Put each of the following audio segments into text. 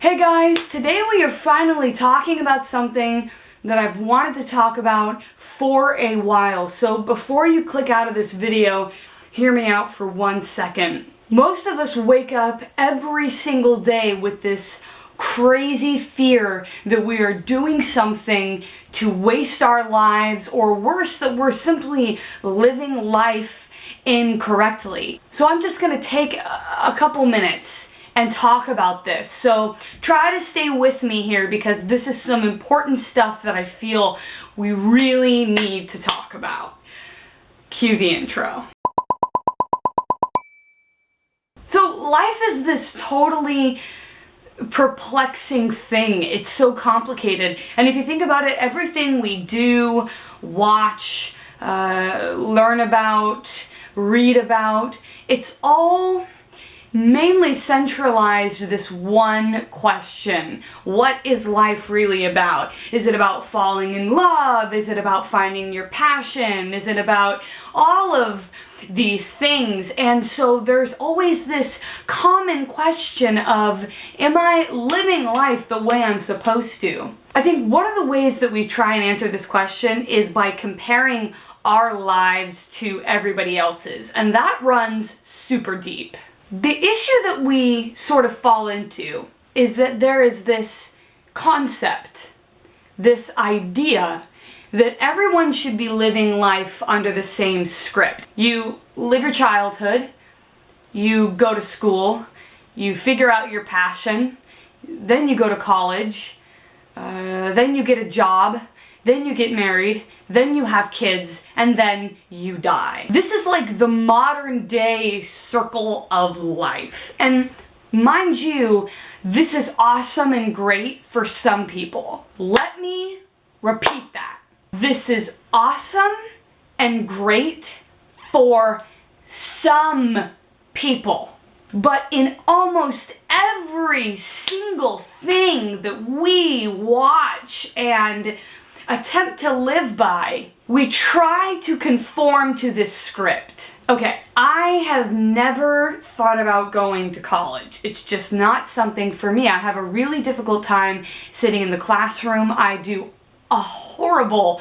Hey guys, today we are finally talking about something that I've wanted to talk about for a while. So before you click out of this video, hear me out for 1 second. Most of us wake up every single day with this crazy fear that we are doing something to waste our lives, or worse, that we're simply living life incorrectly. So I'm just gonna take a couple minutes and talk about this. So try to stay with me here because this is some important stuff that I feel we really need to talk about. Cue the intro. So life is this totally perplexing thing. It's so complicated. And if you think about it, everything we do, watch, learn about, read about, it's all mainly centralized this one question. What is life really about? Is it about falling in love? Is it about finding your passion? Is it about all of these things? And so there's always this common question of, am I living life the way I'm supposed to? I think one of the ways that we try and answer this question is by comparing our lives to everybody else's, and that runs super deep. The issue that we sort of fall into is that there is this concept, this idea that everyone should be living life under the same script. You live your childhood, you go to school, you figure out your passion, then you go to college, then you get a job, then you get married, then you have kids, and then you die. This is like the modern day circle of life. And mind you, this is awesome and great for some people. Let me repeat that. This is awesome and great for some people. But in almost every single thing that we watch and attempt to live by, we try to conform to this script. Okay, I have never thought about going to college. It's just not something for me. I have a really difficult time sitting in the classroom. I do a horrible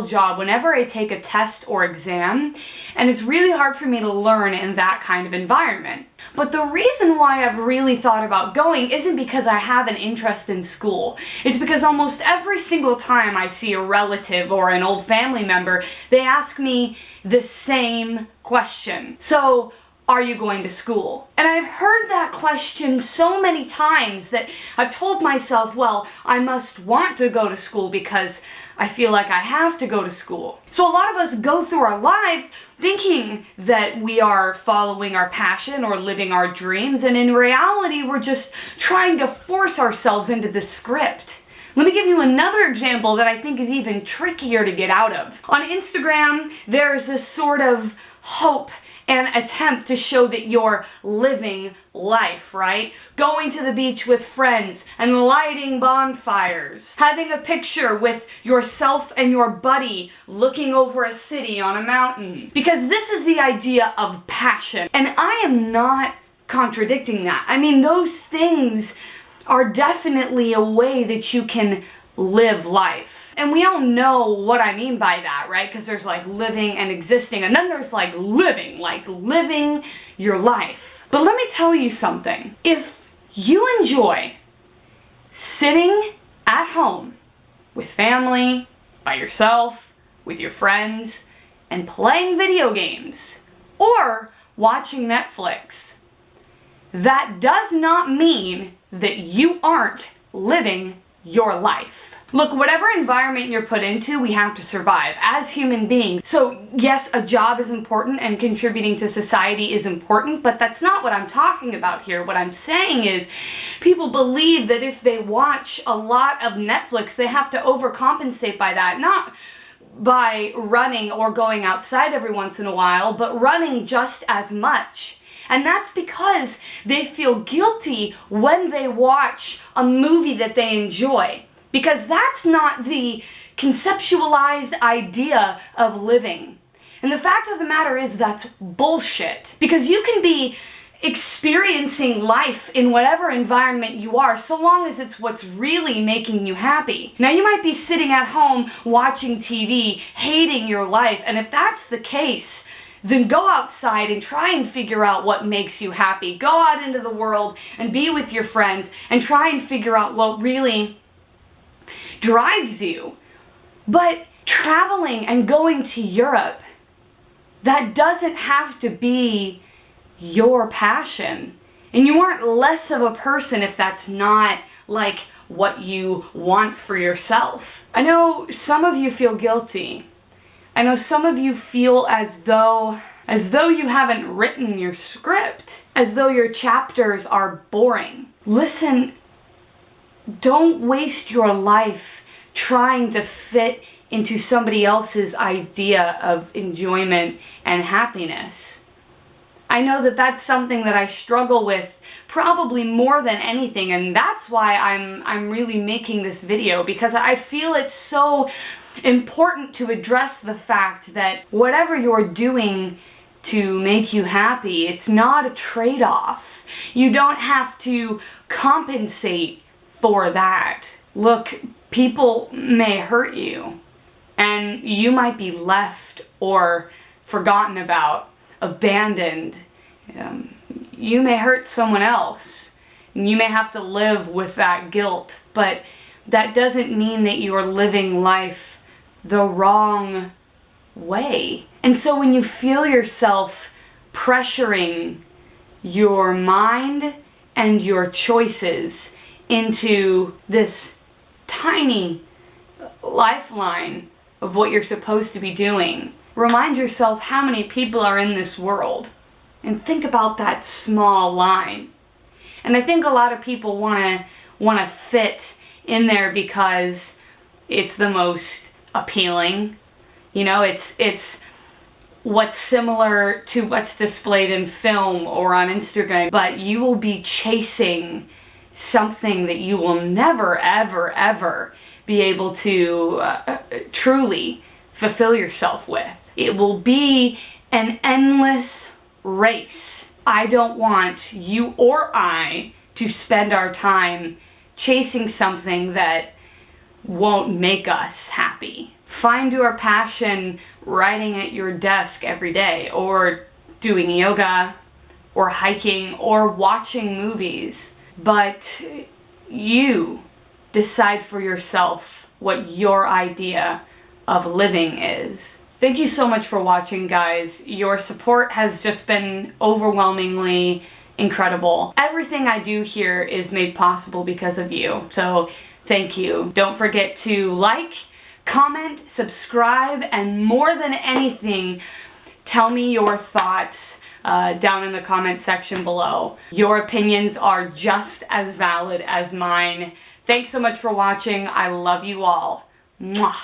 job whenever I take a test or exam, and it's really hard for me to learn in that kind of environment. But the reason why I've really thought about going isn't because I have an interest in school. It's because almost every single time I see a relative or an old family member, they ask me the same question. So, are you going to school? And I've heard that question so many times that I've told myself, well, I must want to go to school because I feel like I have to go to school. So a lot of us go through our lives thinking that we are following our passion or living our dreams, and in reality, we're just trying to force ourselves into the script. Let me give you another example that I think is even trickier to get out of. On Instagram, there's this sort of hope and attempt to show that you're living life, right? Going to the beach with friends and lighting bonfires. Having a picture with yourself and your buddy looking over a city on a mountain. Because this is the idea of passion. And I am not contradicting that. I mean, those things are definitely a way that you can live life. And we all know what I mean by that, right? Because there's like living and existing, and then there's like living your life. But let me tell you something. If you enjoy sitting at home with family, by yourself, with your friends, and playing video games, or watching Netflix, that does not mean that you aren't living your life. Look, whatever environment you're put into, we have to survive as human beings. So yes, a job is important and contributing to society is important, but that's not what I'm talking about here. What I'm saying is people believe that if they watch a lot of Netflix, they have to overcompensate by that. Not by running or going outside every once in a while, but running just as much. And that's because they feel guilty when they watch a movie that they enjoy. Because that's not the conceptualized idea of living. And the fact of the matter is that's bullshit. Because you can be experiencing life in whatever environment you are, so long as it's what's really making you happy. Now, you might be sitting at home watching TV, hating your life, and if that's the case, then go outside and try and figure out what makes you happy. Go out into the world and be with your friends and try and figure out what really drives you. But traveling and going to Europe, that doesn't have to be your passion. And you aren't less of a person if that's not like what you want for yourself. I know some of you feel guilty. I know some of you feel as though you haven't written your script, as though your chapters are boring. Listen, don't waste your life trying to fit into somebody else's idea of enjoyment and happiness. I know that that's something that I struggle with probably more than anything, and that's why I'm really making this video, because I feel it's so important to address the fact that whatever you're doing to make you happy, it's not a trade-off. You don't have to compensate for that. Look, people may hurt you, and you might be left or forgotten about, abandoned. You may hurt someone else, and you may have to live with that guilt, but that doesn't mean that you are living life the wrong way. And so when you feel yourself pressuring your mind and your choices into this tiny lifeline of what you're supposed to be doing, remind yourself how many people are in this world and think about that small line. And I think a lot of people want to fit in there because it's the most appealing. You know, it's what's similar to what's displayed in film or on Instagram, but you will be chasing something that you will never, ever, ever be able to truly fulfill yourself with. It will be an endless race. I don't want you or I to spend our time chasing something that won't make us happy. Find your passion writing at your desk every day, or doing yoga, or hiking, or watching movies. But you decide for yourself what your idea of living is. Thank you so much for watching, guys. Your support has just been overwhelmingly incredible. Everything I do here is made possible because of you, so thank you. Don't forget to like, comment, subscribe, and more than anything, tell me your thoughts down in the comment section below. Your opinions are just as valid as mine. Thanks so much for watching. I love you all. Mwah.